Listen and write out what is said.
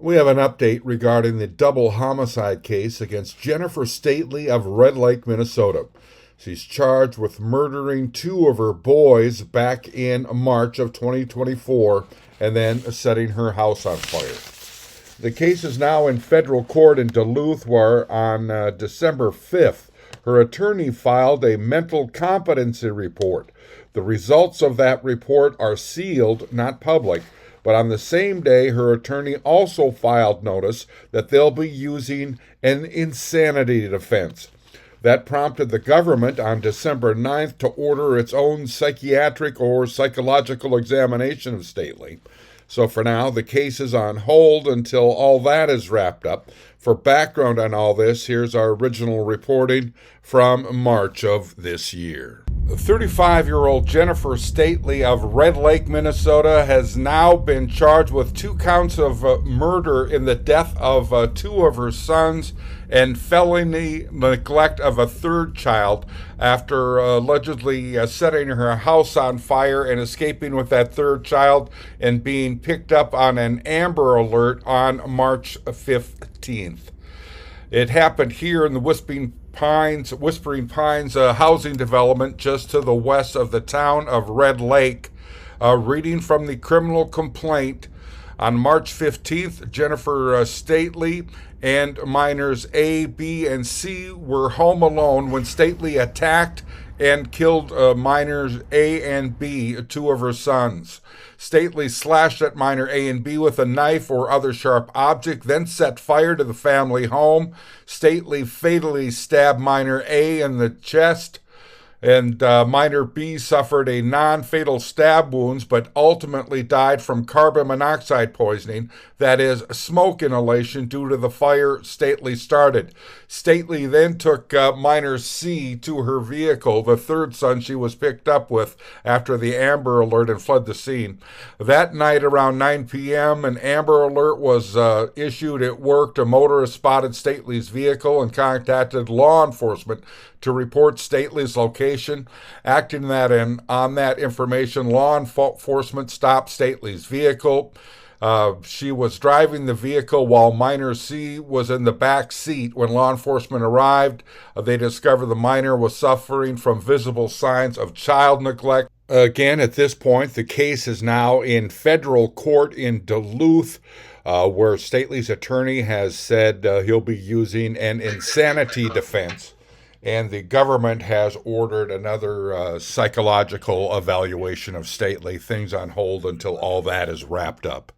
We have an update regarding the double homicide case against Jennifer Stately of Red Lake, Minnesota. She's charged with murdering two of her boys back in March of 2024 and then setting her house on fire. The case is now in federal court in Duluth, where on December 5th, her attorney filed a mental competency report. The results of that report are sealed, not public. But on the same day, her attorney also filed notice that they'll be using an insanity defense. That prompted the government on December 9th to order its own psychiatric or psychological examination of Stately. So for now, the case is on hold until all that is wrapped up. For background on all this, here's our original reporting from March of this year. 35-year-old Jennifer Stately of Red Lake, Minnesota has now been charged with 2 counts of murder in the death of 2 of her sons and felony neglect of a 3rd child after allegedly setting her house on fire and escaping with that 3rd child and being picked up on an Amber Alert on March 15th. It happened here in the Whispering Pines housing development just to the west of the town of Red Lake. Reading from the criminal complaint, on March 15th, Jennifer Stately and minors A, B, and C were home alone when Stately attacked and killed minors A and B, 2 of her sons. Stately slashed at minor A and B with a knife or other sharp object, then set fire to the family home. Stately fatally stabbed minor A in the chest, and minor B suffered a non-fatal stab wounds but ultimately died from carbon monoxide poisoning, that is, smoke inhalation due to the fire Stately started. Stately then took minor C to her vehicle, the 3rd son she was picked up with after the Amber Alert, and fled the scene. That night around 9 p.m., an Amber Alert was issued at work. A motorist spotted Stately's vehicle and contacted law enforcement to report Stately's location. Acting on that information, law enforcement stopped Stately's vehicle. She was driving the vehicle while minor C was in the back seat. When law enforcement arrived, they discovered the minor was suffering from visible signs of child neglect. Again, at this point, the case is now in federal court in Duluth, where Stately's attorney has said he'll be using an insanity defense. And the government has ordered another psychological evaluation of Stately. Things on hold until all that is wrapped up.